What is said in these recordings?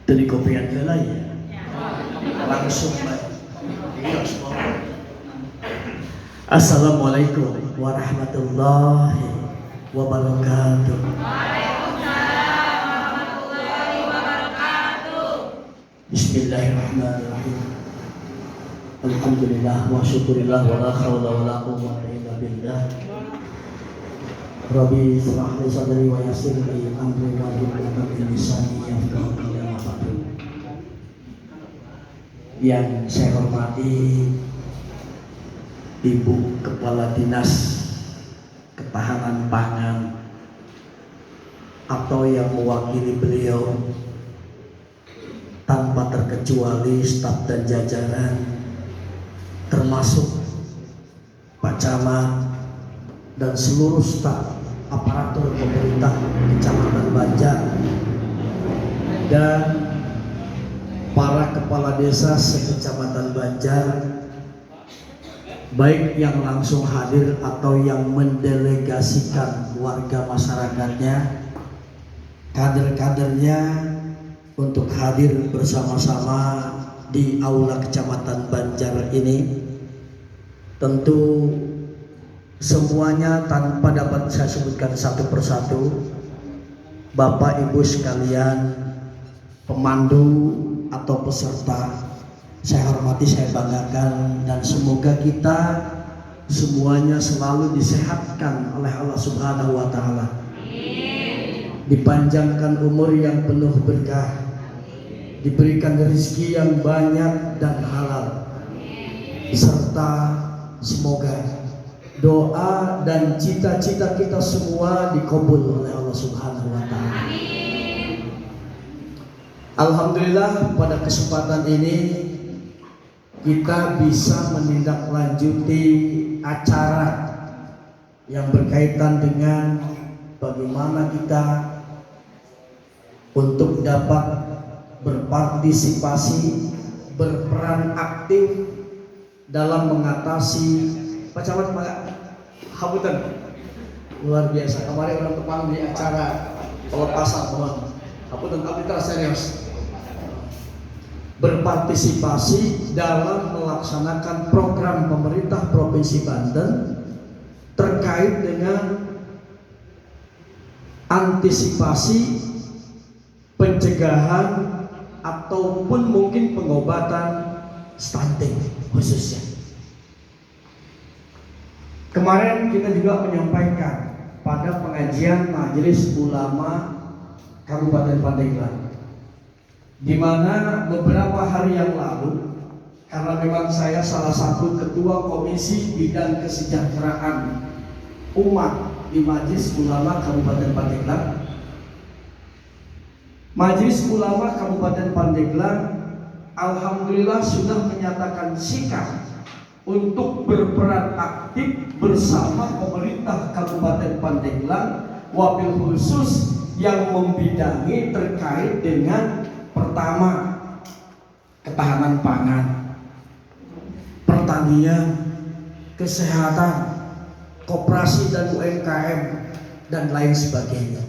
dari kopian ke lain langsung Assalamualaikum warahmatullahi wabarakatuh. Waalaikumsalam warahmatullahi wabarakatuh. Bismillahirrahmanirrahim. Alhamdulillah wa syukurillah wa la hawla wa la quwwata illa billah. Rabbi shrah li sadri wa yassir li amri wa hlul 'uqdatam min lisani yafqahu qawli. Yang saya hormati Ibu Kepala Dinas Ketahanan Pangan atau yang mewakili beliau tanpa terkecuali staf dan jajaran, termasuk Pak Camat dan seluruh staf aparatur pemerintah Kecamatan Banjar dan para kepala desa se-Kecamatan Banjar, baik yang langsung hadir atau yang mendelegasikan warga masyarakatnya, kader-kadernya untuk hadir bersama-sama di aula Kecamatan Banjar ini. Tentu semuanya tanpa dapat saya sebutkan satu persatu. Bapak Ibu sekalian, pemandu atau peserta, saya hormati, saya banggakan, dan semoga kita semuanya selalu disehatkan oleh Allah Subhanahu wa Ta'ala, dipanjangkan umur yang penuh berkah, diberikan rezeki yang banyak dan halal, serta semoga doa dan cita-cita kita semua dikabul oleh Allah Subhanahu wa Ta'ala. Alhamdulillah pada kesempatan ini kita bisa menindaklanjuti acara yang berkaitan dengan bagaimana kita untuk dapat berpartisipasi, berperan aktif dalam mengatasi Pak Camat Habutan. Luar biasa, kemarin orang teman di acara pelepasan pohon Habutan Kapitra serius berpartisipasi dalam melaksanakan program pemerintah Provinsi Banten terkait dengan antisipasi, pencegahan ataupun mungkin pengobatan stunting khususnya. Kemarin kita juga menyampaikan pada pengajian Majelis Ulama Kabupaten Pandeglang, di mana beberapa hari yang lalu, karena memang saya salah satu ketua komisi bidang kesejahteraan umat di Majelis Ulama Kabupaten Pandeglang, Majelis Ulama Kabupaten Pandeglang alhamdulillah sudah menyatakan sikap untuk berperan aktif bersama pemerintah Kabupaten Pandeglang, wabil khusus yang membidangi terkait dengan pertama, ketahanan pangan, pertanian, kesehatan, koperasi dan UMKM, dan lain sebagainya.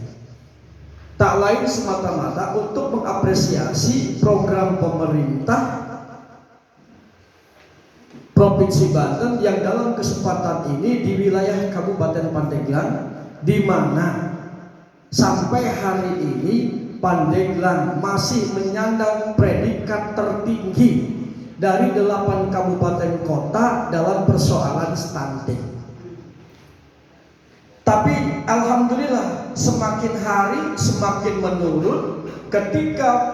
Tak lain semata-mata untuk mengapresiasi program pemerintah Provinsi Banten yang dalam kesempatan ini di wilayah Kabupaten Pandeglang, di mana sampai hari ini Pandeglang masih menyandang predikat tertinggi dari 8 kabupaten kota dalam persoalan stunting. Tapi alhamdulillah semakin hari semakin menurun ketika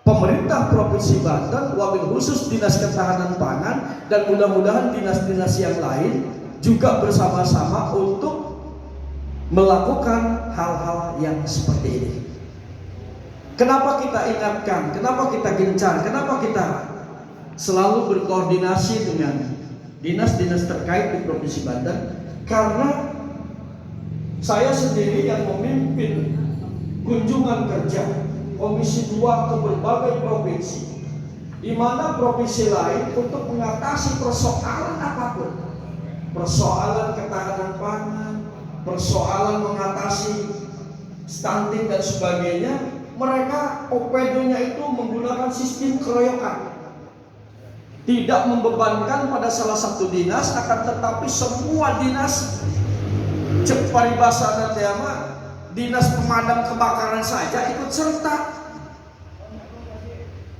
pemerintah Provinsi Banten, wabil khusus Dinas Ketahanan Pangan, dan mudah-mudahan dinas-dinas yang lain juga bersama-sama untuk melakukan hal-hal yang seperti ini. Kenapa kita ingatkan, kenapa kita gencar, kenapa kita selalu berkoordinasi dengan dinas-dinas terkait di Provinsi Banten? Karena saya sendiri yang memimpin kunjungan kerja Komisi 2 ke berbagai provinsi, di mana provinsi lain untuk mengatasi persoalan apapun, persoalan ketahanan pangan, persoalan mengatasi stunting dan sebagainya, mereka OPD-nya itu menggunakan sistem keroyokan. Tidak membebankan pada salah satu dinas, akan tetapi semua dinas cek paribasa tema dinas pemadam kebakaran saja ikut serta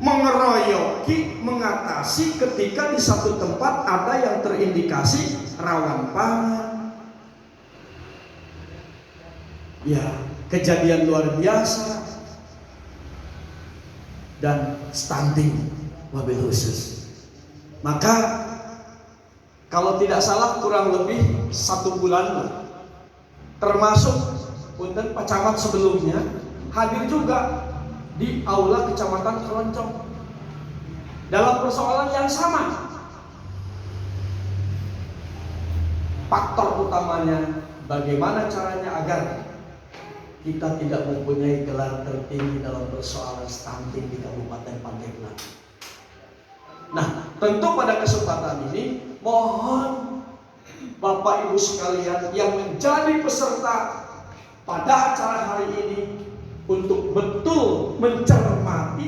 mengeroyoki, mengatasi ketika di satu tempat ada yang terindikasi rawan pangan. Ya, kejadian luar biasa dan stunting wabil khusus. Maka kalau tidak salah kurang lebih 1 bulan, termasuk punten Pak Camat sebelumnya hadir juga di aula Kecamatan Keroncong dalam persoalan yang sama. Faktor utamanya bagaimana caranya agar kita tidak mempunyai gelar tertinggi dalam persoalan stunting di Kabupaten Pandeglang. Nah, tentu pada kesempatan ini mohon Bapak Ibu sekalian yang menjadi peserta pada acara hari ini untuk betul mencermati,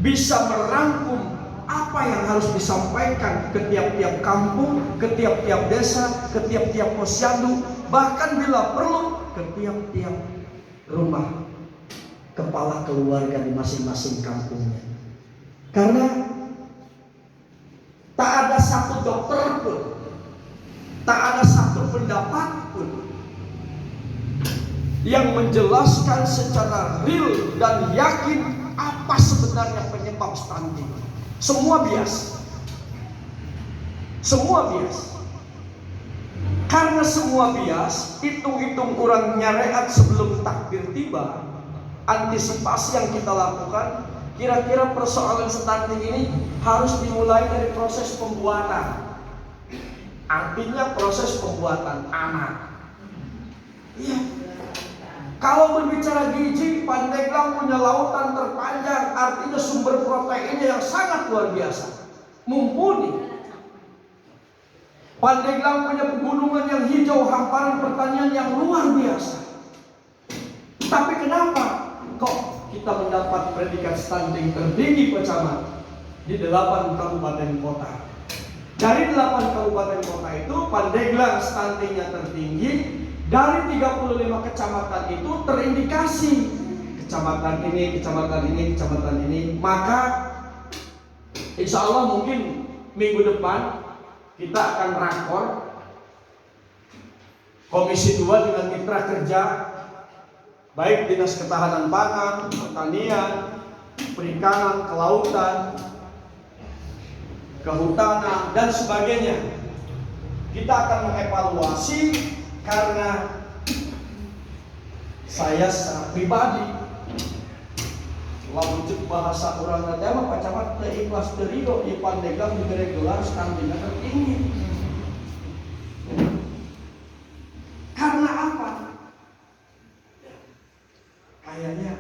bisa merangkum apa yang harus disampaikan ke tiap-tiap kampung, ke tiap-tiap desa, ke tiap-tiap posyandu, bahkan bila perlu ke tiap-tiap rumah kepala keluarga di masing-masing kampungnya. Karena tak ada satu dokter pun, tak ada satu pendapat pun yang menjelaskan secara real dan yakin apa sebenarnya penyebab stunting. Semua bias. Semua bias. Karena semua bias, hitung-hitung kurang nyareat sebelum takbir tiba, antisipasi yang kita lakukan, kira-kira persoalan stunting ini harus dimulai dari proses pembuatan. Artinya proses pembuatan anak. Iya. Kalau berbicara gizi, Pandeglang punya lautan terpanjang, artinya sumber proteinnya yang sangat luar biasa, mumpuni. Pandeglang punya pegunungan yang hijau, hamparan pertanian yang luar biasa. Tapi kenapa kok kita mendapat predikat stunting tertinggi Pak Camat di 8 kabupaten kota? Dari 8 kabupaten kota itu, Pandeglang stuntingnya tertinggi. Dari 35 kecamatan itu terindikasi kecamatan ini, kecamatan ini, kecamatan ini. Maka insya Allah mungkin minggu depan kita akan rakor Komisi 2 dengan mitra kerja, baik Dinas Ketahanan Pangan, Pertanian, Perikanan, Kelautan, Kehutanan, dan sebagainya. Kita akan mengevaluasi. Karena saya secara pribadi, wujud bahasa orang nanti apa Pak Camat ikhlas terido di Pandeglang diberi gelar stuntingnya tertinggi. Karena apa? Kayaknya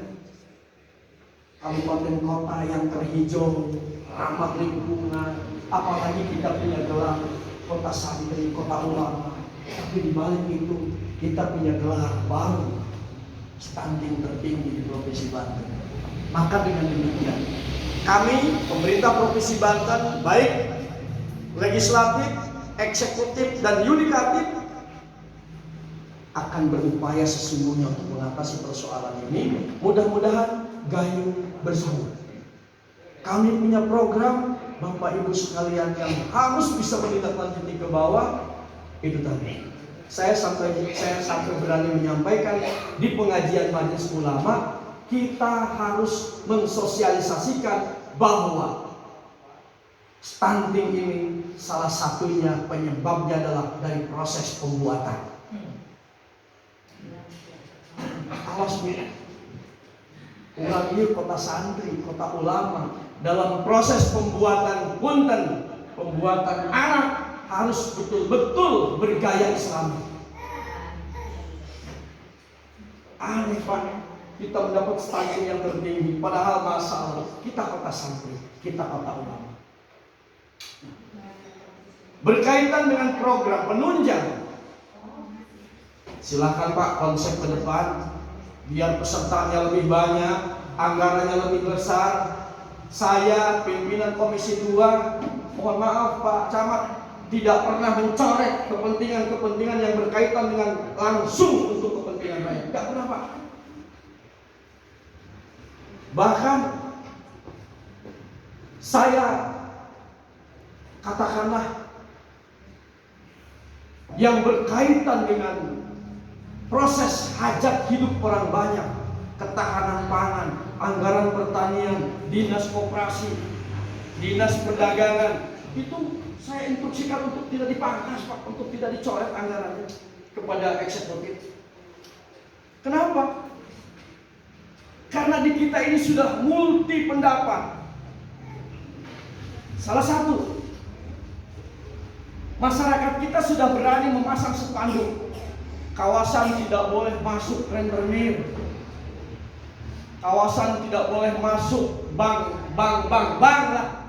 kabupaten kota yang terhijau, ramah lingkungan, apalagi kita punya gelar kota santri, kota ulama. Tapi di balik itu kita punya gelar baru, stunting tertinggi di Provinsi Banten. Maka dengan demikian kami pemerintah Provinsi Banten, baik legislatif, eksekutif, dan yudikatif, akan berupaya sesungguhnya untuk mengatasi persoalan ini. Mudah-mudahan gayung bersama. Kami punya program, Bapak Ibu sekalian yang harus bisa menindaklanjuti ke bawah. Itu tadi saya sampai berani menyampaikan di pengajian majelis ulama, kita harus mensosialisasikan bahwa stunting ini salah satunya penyebabnya adalah dari proses pembuatan. Awas Bu, ulang ini kota santri, kota ulama, dalam proses pembuatan punten, pembuatan anak harus betul-betul bergaya Islami. Aneh Pak, kita mendapat stunting yang tertinggi, padahal masalah kita kota santri, kita kota ulama. Berkaitan dengan program penunjang, silakan Pak konsep ke depan, biar pesertanya lebih banyak, anggarannya lebih besar. Saya pimpinan Komisi 2, mohon maaf Pak Camat, tidak pernah mencoret kepentingan-kepentingan yang berkaitan dengan langsung untuk kepentingan rakyat. Tidak pernah Pak. Bahkan saya katakanlah yang berkaitan dengan proses hajat hidup orang banyak, ketahanan pangan, anggaran pertanian, dinas koperasi, dinas perdagangan, itu saya instruksikan untuk tidak dipangkas Pak, untuk tidak dicoret anggarannya kepada eksekutif. Kenapa? Karena di kita ini sudah multi pendapat. Salah satu, masyarakat kita sudah berani memasang spanduk, kawasan tidak boleh masuk rentenir, kawasan tidak boleh masuk bank lah.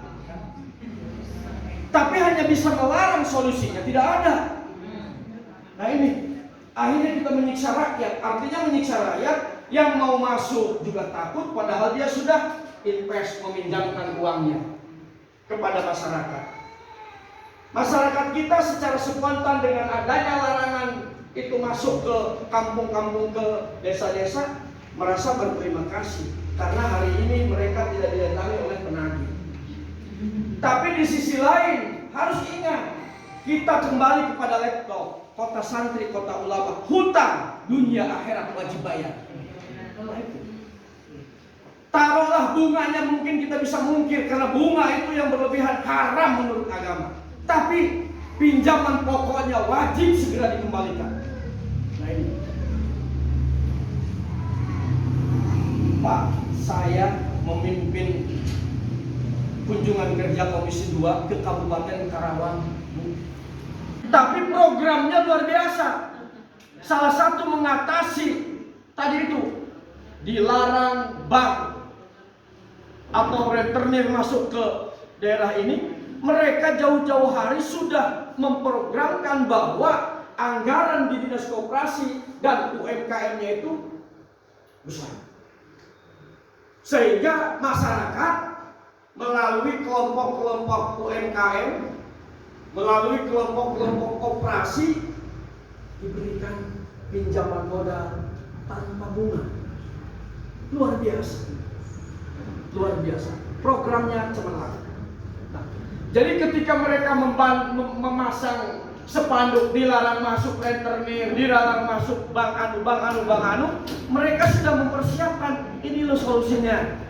Tapi hanya bisa melarang, solusinya tidak ada. Nah ini, akhirnya kita menyiksa rakyat. Artinya menyiksa rakyat, yang mau masuk juga takut, padahal dia sudah invest, meminjamkan uangnya kepada masyarakat. Masyarakat kita secara spontan dengan adanya larangan itu masuk ke kampung-kampung, ke desa-desa, merasa berterima kasih karena hari ini mereka tidak didatangi oleh penagih. Tapi di sisi lain harus ingat, kita kembali kepada laptop, kota santri, kota ulama, hutang dunia akhirat wajib bayar. Taruhlah bunganya mungkin kita bisa mungkir karena bunga itu yang berlebihan haram menurut agama. Tapi pinjaman pokoknya wajib segera dikembalikan. Nah ini, Pak, saya memimpin kunjungan kerja Komisi 2 ke Kabupaten Karawang. Tapi programnya luar biasa. Salah satu mengatasi tadi itu, dilarang bank atau rentenir masuk ke daerah ini. Mereka jauh-jauh hari sudah memprogramkan bahwa anggaran di dinas koperasi dan UMKM-nya itu besar. Sehingga masyarakat melalui kelompok-kelompok UMKM, melalui kelompok-kelompok koperasi diberikan pinjaman modal tanpa bunga. Luar biasa. Luar biasa. Programnya cemerlang. Nah, jadi ketika mereka memasang spanduk dilarang masuk rentenir, dilarang masuk bank anu, mereka sudah mempersiapkan ini loh solusinya.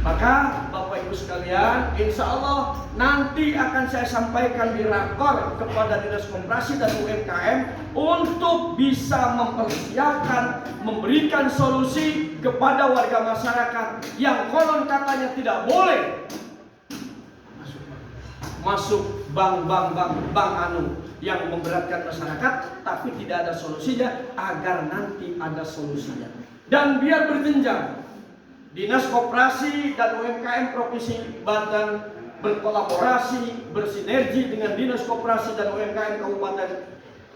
Maka Bapak Ibu sekalian, insya Allah nanti akan saya sampaikan di rakor kepada Dinas Koperasi dan UMKM untuk bisa mempersiapkan, memberikan solusi kepada warga masyarakat yang konon katanya tidak boleh masuk bank anu yang memberatkan masyarakat, tapi tidak ada solusinya, agar nanti ada solusinya. Dan biar berjenjang, Dinas Koperasi dan UMKM Provinsi Banten berkolaborasi, bersinergi dengan Dinas Koperasi dan UMKM Kabupaten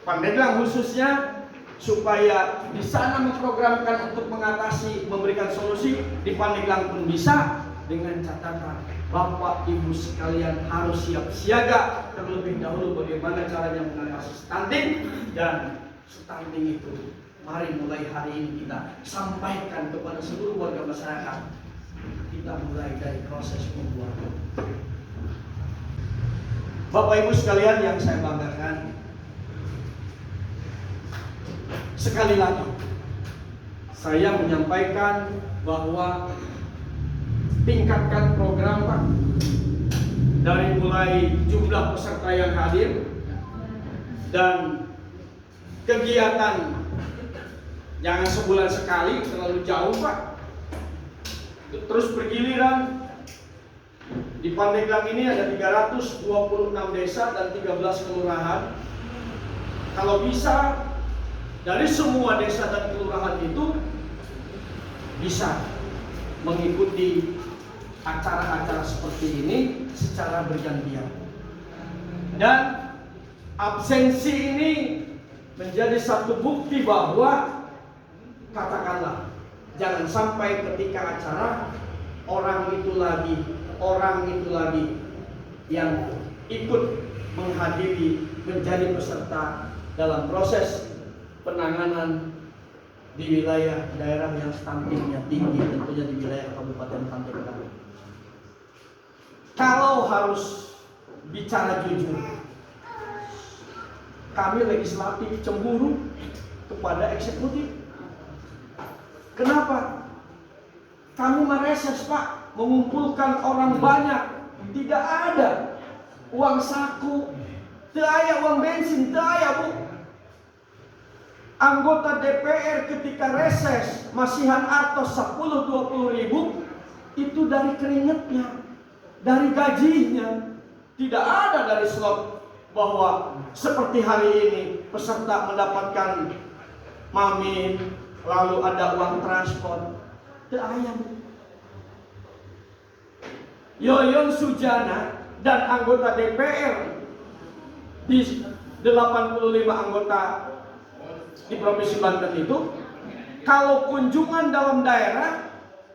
Pandeglang khususnya, supaya di sana memprogramkan untuk mengatasi, memberikan solusi. Di Pandeglang pun bisa, dengan catatan Bapak Ibu sekalian harus siap siaga terlebih dahulu bagaimana caranya mengatasi stunting. Dan stunting itu mari mulai hari ini kita sampaikan kepada seluruh warga masyarakat. Kita mulai dari proses pembuatan. Bapak Ibu sekalian yang saya banggakan, sekali lagi saya menyampaikan bahwa tingkatkan program Pak, dari mulai jumlah peserta yang hadir dan kegiatan. Jangan sebulan sekali, terlalu jauh Pak. Terus bergiliran. Di Pandeglang ini ada 326 desa dan 13 kelurahan. Kalau bisa dari semua desa dan kelurahan itu bisa mengikuti acara-acara seperti ini secara bergantian. Dan absensi ini menjadi satu bukti bahwa katakanlah Jangan sampai ketika acara orang itu lagi yang ikut menghadiri, menjadi peserta dalam proses penanganan di wilayah daerah yang stuntingnya tinggi, tentunya di wilayah Kabupaten Pandeglang. Kalau harus bicara jujur, kami legislatif cemburu kepada eksekutif. Kenapa? Kami mereses, Pak, mengumpulkan orang banyak, tidak ada uang saku, teu aya uang bensin, teu aya, Bu. Anggota DPR ketika reses masihan artos 10-20 ribu, itu dari keringetnya, dari gajinya. Tidak ada dari slot bahwa seperti hari ini peserta mendapatkan mamin, lalu ada uang transport. Teu aya, Bu. Yoyon Sujana dan anggota DPR di 85 anggota di Provinsi Banten itu, kalau kunjungan dalam daerah,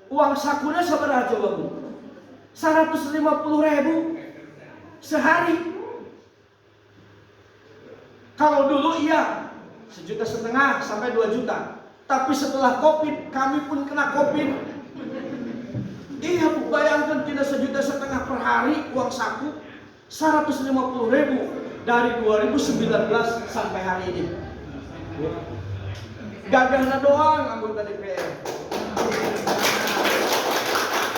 uang sakunya seberapa coba, Bu? 150.000 sehari. Kalau dulu iya 1,5 juta sampai 2 juta. Tapi setelah Covid, kami pun kena Covid. Iya, Bu, bayangkan tidak 1,5 juta per hari uang saku, 150.000 dari 2019 sampai hari ini. Gagahnya doang anggota DPR.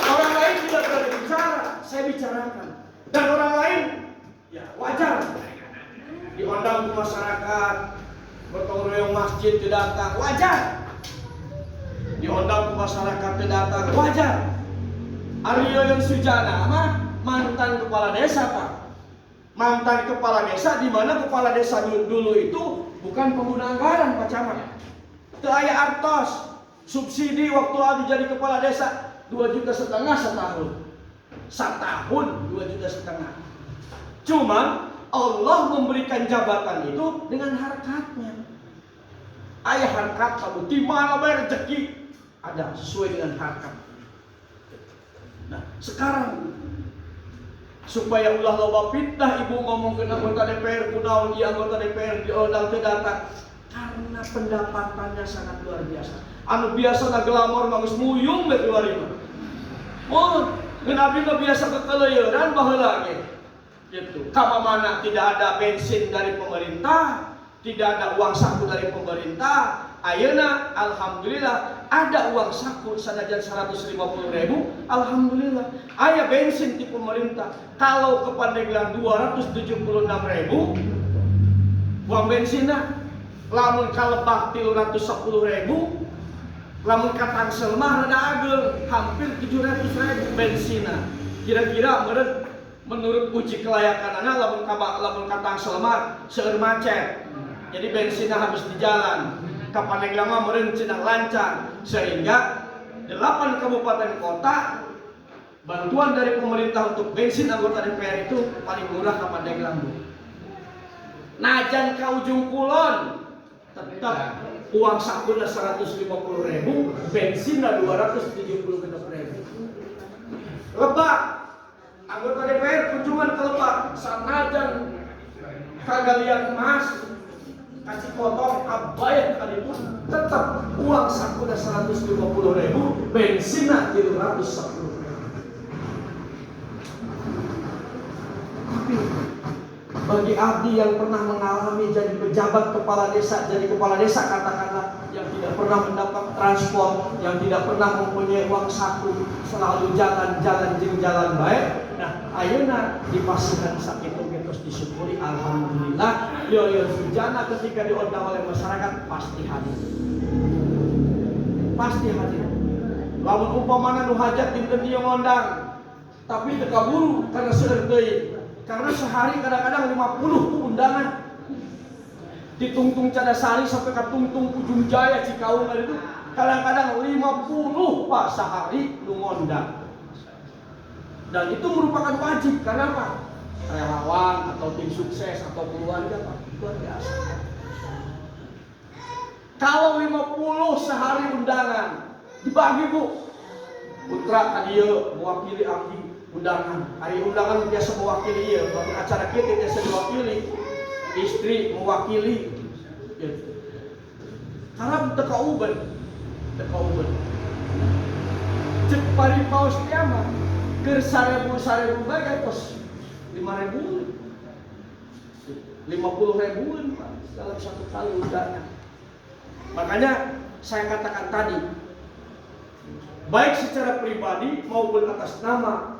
Orang lain tidak berani bicara, saya bicarakan. Dan orang lain, ya wajar, diundang ke masyarakat, bertemu royong masjid tidak datang, wajar. Diundang ke masyarakat tidak datang, wajar. Yoyon Sujana mah mantan kepala desa, Pak. Mantan kepala desa, di mana kepala desa dulu itu bukan pengguna anggaran, Pak Camat. Teu aya artos, subsidi waktu Aldi jadi kepala desa 2,5 juta setahun. Setahun 2,5 juta. Cuma Allah memberikan jabatan itu dengan harkatnya. Aya harkat, Pak. Di mana bayar rezeki ada sesuai dengan harkat. Nah, sekarang supaya ulah loba fitnah ibu ngomong ke anggota DPR kunaon ieu anggota DPR diundang teu datang karena pendapatannya sangat luar biasa. Anu biasa na glamor mah geus muyung we keluar ieu. Oh, ngeun abdi mah biasa kekeleueuran baheula ge. Gitu. Kamana tidak ada bensin dari pemerintah, tidak ada uang saku dari pemerintah. Ayeuna alhamdulillah ada uang saku sanajan 150.000, alhamdulillah. Aya bensin di pemerintah. Kalau ke Pandeglang 276.000 uang bensinna, lamun ka Lebak 310.000, lamun ka Tangsel mah rada ageung hampir 700.000 bensinna. Kira-kira menurut uji kelayakanana lamun ka Tangsel mah seueur macet. Jadi bensinnya habis di jalan. Pandeglang mah meureun cenah lancar, sehingga 8 kabupaten kota bantuan dari pemerintah untuk bensin anggota DPR itu paling murah ke Pandeglang. Najan ka ujung kulon tetap uang sakuna 150.000, bensinna 270.000. Lebak anggota DPR kunjungan ke Lebak, sanajan kagalian emas kasih potong abaya kali itu tetap uang saku dah 150.000, bensinnya 310.000. Tapi bagi abdi yang pernah mengalami jadi pejabat kepala desa, jadi kepala desa katakanlah yang tidak pernah mendapat transport, yang tidak pernah mempunyai uang saku, selalu jalan-jalan jeung jalan baik. Nah, ayeuna dipastikan sakitu terus disyukuri alhamdulillah. Yoyon Sujana ketika diundang oleh masyarakat pasti hadir. Pasti hadir. Lamun umpamana nu hajat dinten ieu ngondang, tapi teu kaburu karena seueur teuing. Karena sehari kadang-kadang 50 tuh undangan. Di Tungtung Cadasari sampai ke Tungtung Ujung Jaya Cikaung itu kadang-kadang 50 Pak sehari nu ngondang. Dan itu merupakan wajib karena apa? Relawan atau tim sukses atau keluarga, Pak, luar biasa. Kalau 50 sehari undangan Dibagi Bu. Putra kadieu mewakili abdi undangan. Hari undangan biasa mewakili ieu, lamun acara kieu biasa diwakili. Istri mewakili. Gitu. Karena teka uben. Cek pari paus kiamat keur 1000 bae pos 5.000. 50.000 Pak dalam satu kali undangan. Makanya saya katakan tadi, baik secara pribadi maupun atas nama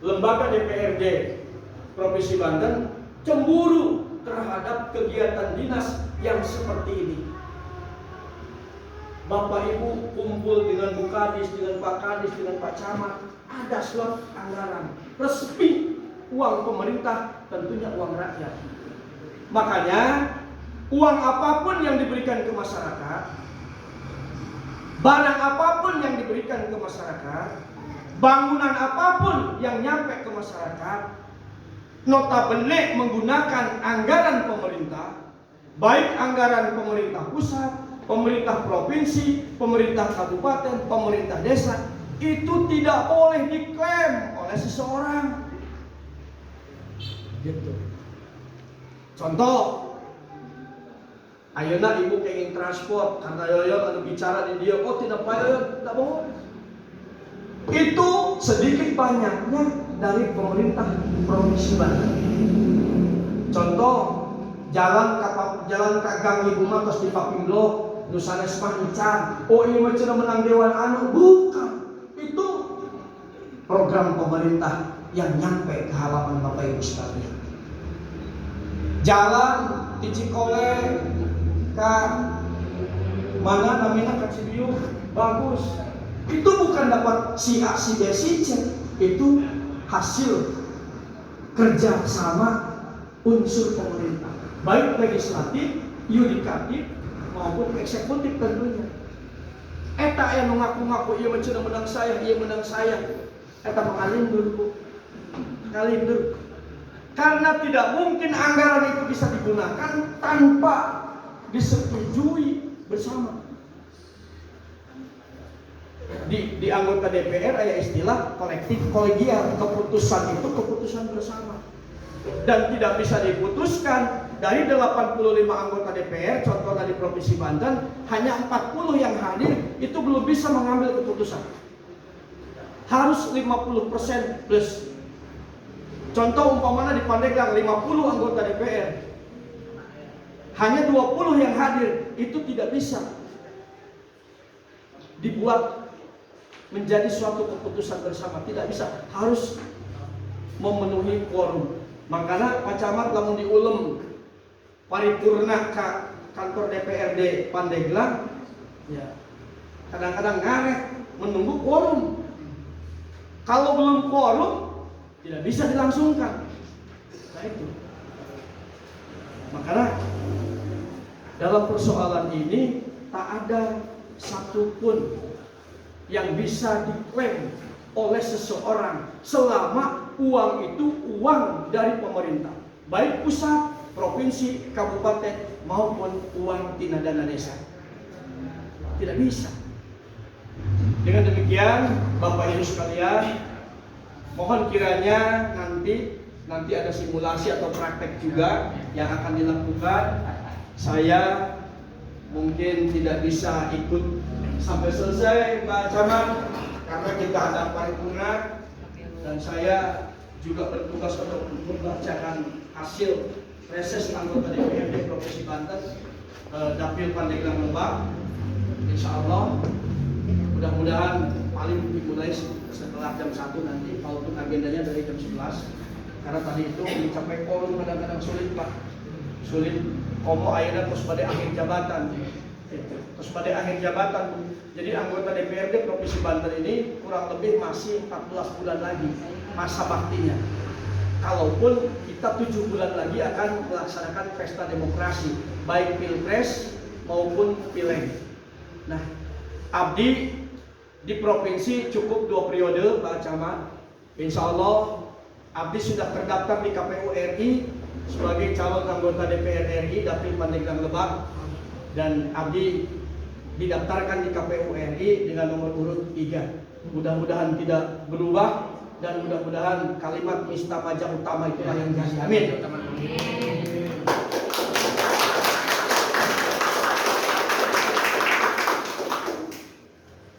lembaga DPRD Provinsi Banten cemburu terhadap kegiatan dinas yang seperti ini. Bapak Ibu kumpul dengan Bu Kadis, dengan Pak Kadis, dengan Pak Camat, ada slot anggaran resmi, uang pemerintah, tentunya uang rakyat. Makanya uang apapun yang diberikan ke masyarakat, barang apapun yang diberikan ke masyarakat, bangunan apapun yang nyampe ke masyarakat, notabene menggunakan anggaran pemerintah, baik anggaran pemerintah pusat, pemerintah provinsi, pemerintah kabupaten, pemerintah desa, itu tidak boleh diklaim oleh seseorang. Gitu. Contoh, ayeuna ibu pengen transport karena yoyo anu bicara di dia, oh tidak payah, tidak boleh. Itu sedikit banyaknya dari pemerintah provinsi Banten. Contoh, jalan ke Gang Ibu mah tos di Papindo, nu sanes mah ican. Oh ieu mah cenah menang dewan anu, bukan. Itu program pemerintah yang nyampe ke halaman Bapak Ibu sekalian. Jalan di Cikole ke mana namanya ke Cibiu bagus. Itu bukan dapat si A, si B, si C. Itu hasil kerja sama unsur pemerintah, baik legislatif, yudikatif maupun eksekutif tentunya. Eta yang mengaku-ngaku ia menang saya, ia menang saya. Eta mengalindur, kalindur. Karena tidak mungkin anggaran itu bisa digunakan tanpa disetujui bersama. Di anggota DPR ada istilah kolektif kolegial, keputusan itu keputusan bersama dan tidak bisa diputuskan dari 85 anggota DPR. Contohnya di Provinsi Banten hanya 40 yang hadir, itu belum bisa mengambil keputusan, harus 50% plus. Contoh umpamanya di Pandeglang 50 anggota DPR, hanya 20 yang hadir, itu tidak bisa dibuat menjadi suatu keputusan bersama, tidak bisa, harus memenuhi quorum. Makanya Pak Camat lamun diulem paripurna ke kantor DPRD Pandeglang, ya kadang-kadang ngaret menunggu quorum. Kalau belum quorum tidak bisa dilangsungkan. Nah itu. Makanya dalam persoalan ini tak ada satupun yang bisa diklaim oleh seseorang selama uang itu uang dari pemerintah, baik pusat, provinsi, kabupaten maupun uang tina dana desa. Tidak bisa. Dengan demikian, Bapak Ibu sekalian, mohon kiranya nanti ada simulasi atau praktek juga yang akan dilakukan. Saya mungkin tidak bisa ikut sampai selesai Pak Camat karena kita ada paripurna dan saya juga bertugas untuk membacakan hasil reses anggota DPRD Provinsi Banten Dapil Pandeglang Lebak. Insya Allah mudah-mudahan paling dimulai setelah jam 1 nanti, walaupun agendanya dari jam 11 karena tadi itu mencapai quorum kadang-kadang sulit Pak, sulit. Komo akhirnya terus pada akhir jabatan. Terus pada akhir jabatan, jadi anggota DPRD Provinsi Banten ini kurang lebih masih 14 bulan lagi masa baktinya. Kalaupun kita 7 bulan lagi akan melaksanakan pesta demokrasi, baik pilpres maupun pileg. Nah, abdi di provinsi cukup 2 periode Pak Camat. Insya Allah abdi sudah terdaftar di KPU RI sebagai calon anggota DPR RI Dapil Pandeglang Lebak, dan abdi didaftarkan di KPU RI dengan nomor urut 3. Mudah-mudahan tidak berubah dan mudah-mudahan kalimat Mista Maja Utama itulah yang jadi. Amin.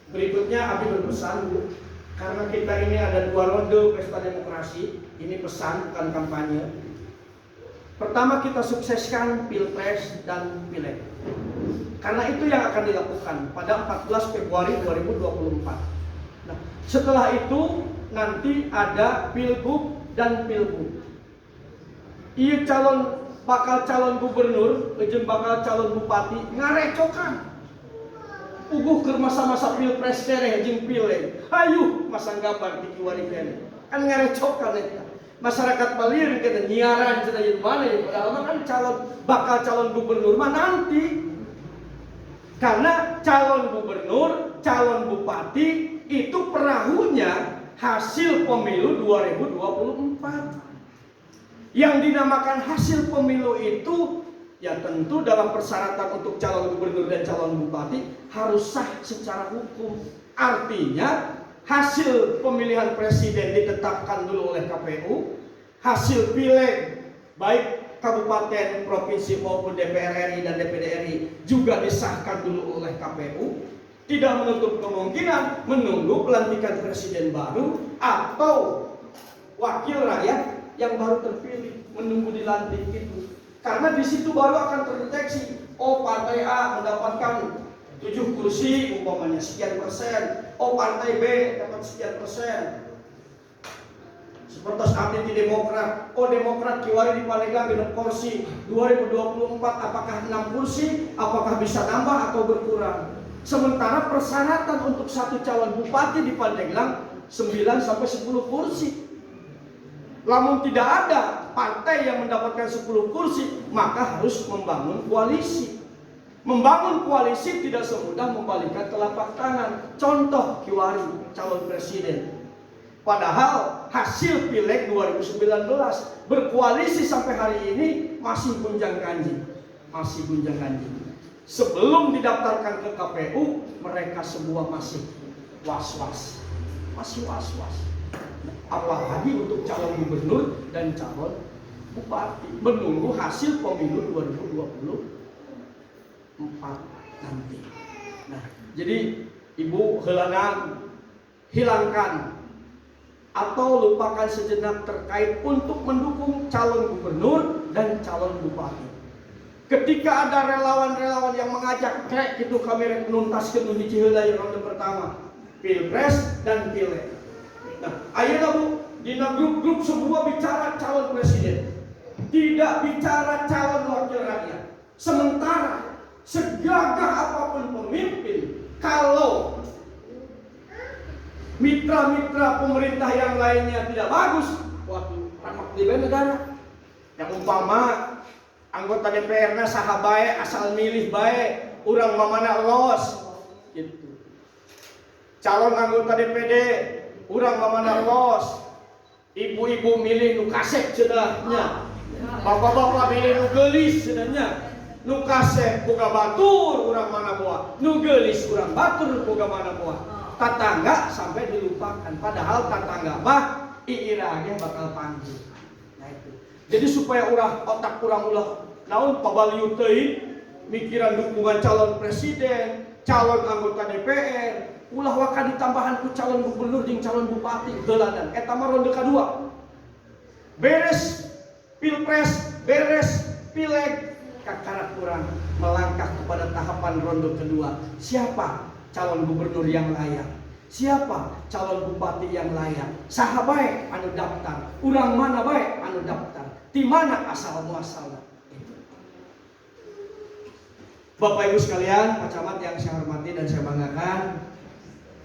Berikutnya Abi berpesan, Bu, karena kita ini ada 2 ronde pesta demokrasi, ini pesan bukan kampanye. Pertama, kita sukseskan Pilpres dan Pileg. Karena itu yang akan dilakukan pada 14 Februari 2024. Nah, setelah itu nanti ada Pilgub dan Pilgub. Iya bakal calon gubernur, jeung bakal calon bupati ngarecokan. Uguh ke masa-masa Pilpres tereh jeung Pileg. Hayu masang gambar di kiwari kene. Kan ngarecokan eta. Masyarakat Balir kita nyiaran cenah ieu mana ya, padahal kan bakal calon gubernur mah nanti. Karena calon gubernur, calon bupati itu perahunya hasil pemilu 2024. Yang dinamakan hasil pemilu itu ya tentu dalam persyaratan untuk calon gubernur dan calon bupati harus sah secara hukum. Artinya hasil pemilihan presiden ditetapkan dulu oleh KPU, hasil pileg baik kabupaten, provinsi maupun DPR RI dan DPD RI juga disahkan dulu oleh KPU. Tidak menutup kemungkinan menunggu pelantikan presiden baru atau wakil rakyat yang baru terpilih menunggu dilantik itu. Karena di situ baru akan terdeteksi, oh partai A mendapatkan 7 kursi umpamanya sekian persen, oh partai B dapat sekian persen. Seperti update di Demokrat, oh Demokrat kiwari di Pandeglang genep kursi 2024 apakah 6 kursi, apakah bisa nambah atau berkurang. Sementara persyaratan untuk satu calon bupati di Pandeglang 9 sampai 10 kursi. Namun tidak ada partai yang mendapatkan 10 kursi, maka harus membangun koalisi. Membangun koalisi tidak semudah membalikkan telapak tangan. Contoh kiwari calon presiden. Padahal hasil Pileg 2019 berkoalisi sampai hari ini masih gonjang-ganjing. Masih gonjang-ganjing. Sebelum didaftarkan ke KPU, mereka semua masih was-was. Masih was-was. Apalagi untuk calon gubernur dan calon bupati menunggu hasil pemilu 2024 nanti. Nah, jadi Ibu hilangkan atau lupakan sejenak terkait untuk mendukung calon gubernur dan calon bupati. Ketika ada relawan-relawan yang mengajak kayak gitu kami nuntaskeun nu hiji heula ronde pertama, Pilpres dan Pileg. Nah, ayeuna Bu, dina grup-grup semua bicara calon presiden, tidak bicara calon wakil rakyat. Sementara segagah apapun pemimpin, kalau mitra-mitra pemerintah yang lainnya tidak bagus, waduh, ramak di negara. Yang umpama anggota DPR-nya saha bae, asal milih bae, urang mamana los, gitu. Calon anggota DPD, urang mamana los, ibu-ibu milih nu kasep cenahnya, bapak-bapak milih nu geulis cenahnya. Nu kasep boga batur urang mana boa, nu geulis urang batur boga mana boa. Tetangga sampai dilupakan, padahal tetangga mah iirage bakal panggil. Nah itu. Jadi supaya otak kurang ulah naon pabalieu teuing mikiran dukungan calon presiden, calon anggota DPR, ulah waka ditambahan ku calon gubernur jeung calon bupati heuladan. Eta mah ronde kadua. Beres Pilpres, beres Pileg, kakarak kurang melangkah kepada tahapan ronde kedua. Siapa calon gubernur yang layak? Siapa calon bupati yang layak? Saha bae anu daftar? Urang mana bae anu daftar? Di mana asal muasalna? Bapak Ibu sekalian, Pak Camat yang saya hormati dan saya banggakan,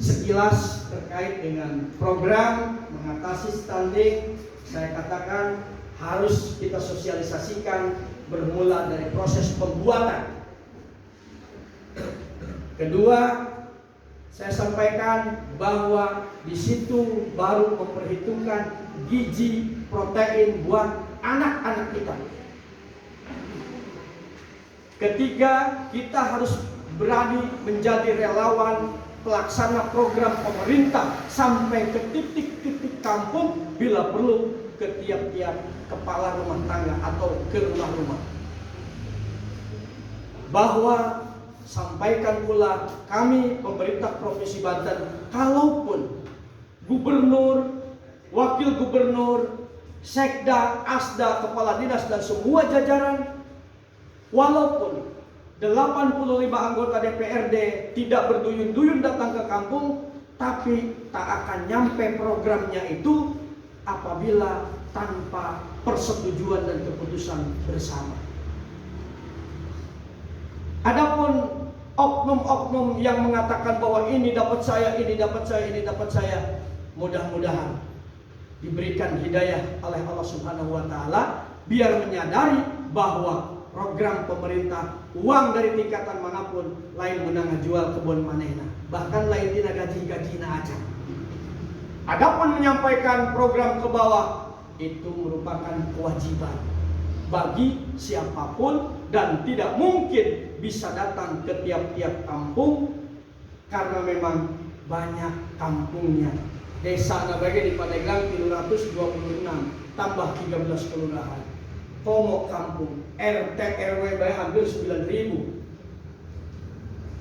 sekilas terkait dengan program mengatasi stunting, saya katakan harus kita sosialisasikan bermula dari proses pembuatan. Kedua, saya sampaikan bahwa di situ baru memperhitungkan gizi protein buat anak-anak kita. Ketiga, kita harus berani menjadi relawan pelaksana program pemerintah sampai ke titik-titik kampung, bila perlu ke tiap-tiap kepala rumah tangga atau ke rumah-rumah. Bahwa sampaikan pula kami pemerintah Provinsi Banten, kalaupun gubernur, wakil gubernur, sekda, asda, kepala dinas dan semua jajaran, walaupun 85 anggota DPRD tidak berduyun-duyun datang ke kampung, tapi tak akan nyampe programnya itu apabila tanpa persetujuan dan keputusan bersama. Adapun oknum-oknum yang mengatakan bahwa ini dapat saya, ini dapat saya, ini dapat saya, mudah-mudahan diberikan hidayah oleh Allah Subhanahu wa taala biar menyadari bahwa program pemerintah, uang dari tingkatan manapun lain menang jual kebun manehna, bahkan lain dina gaji-gajina aja. Adapun menyampaikan program ke bawah itu merupakan kewajiban bagi siapapun dan tidak mungkin bisa datang ke tiap-tiap kampung karena memang banyak kampungnya. Desa Nabage di Pandeglang 326 tambah 13 kelurahan. Komo kampung, RT RW bae hampir 9.000.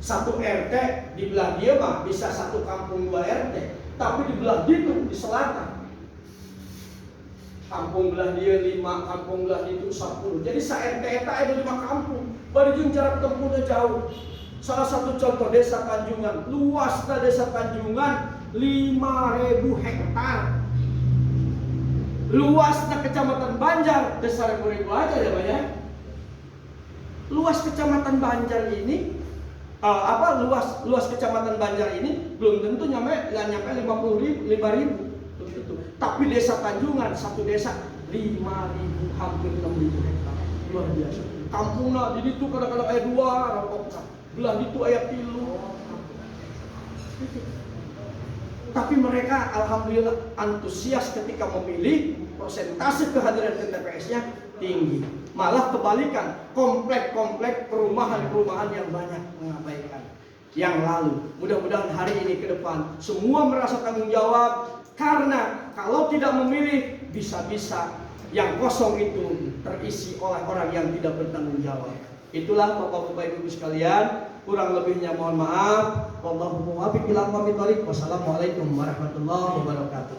Satu RT di belah dia mah bisa satu kampung 2 RT, tapi di belah itu di selatan. Kampung belah dia 5, kampung belah itu 10. Jadi sa RT eta ada 5 kampung. Bari jeung jarak tempuhnya jauh. Salah satu contoh desa Tanjungan, luasnya desa Tanjungan 5.000 hektar. Luasnya kecamatan Banjar desa ribu aja ya Pak ya. Luas kecamatan Banjar ini luas kecamatan Banjar ini belum tentu nyampe 5.000 belum tentu. Tapi desa Tanjungan satu desa 5.000 hampir 6.000 hektar. Luar biasa. Kampungna di ditu kadang-kadang aya 2 rokok. Belah ditu aya 3. Tapi mereka alhamdulillah antusias ketika memilih, persentase kehadiran ke TPS-nya tinggi. Malah kebalikan, komplek-komplek perumahan-perumahan yang banyak mengabaikan yang lalu. Mudah-mudahan hari ini ke depan semua merasa tanggung jawab, karena kalau tidak memilih bisa-bisa yang kosong itu terisi oleh orang yang tidak bertanggung jawab. Itulah Bapak-Bapak Ibu sekalian, kurang lebihnya mohon maaf. Wallahu muwaffiq ila aqwamit thoriq. Wassalamualaikum warahmatullahi wabarakatuh.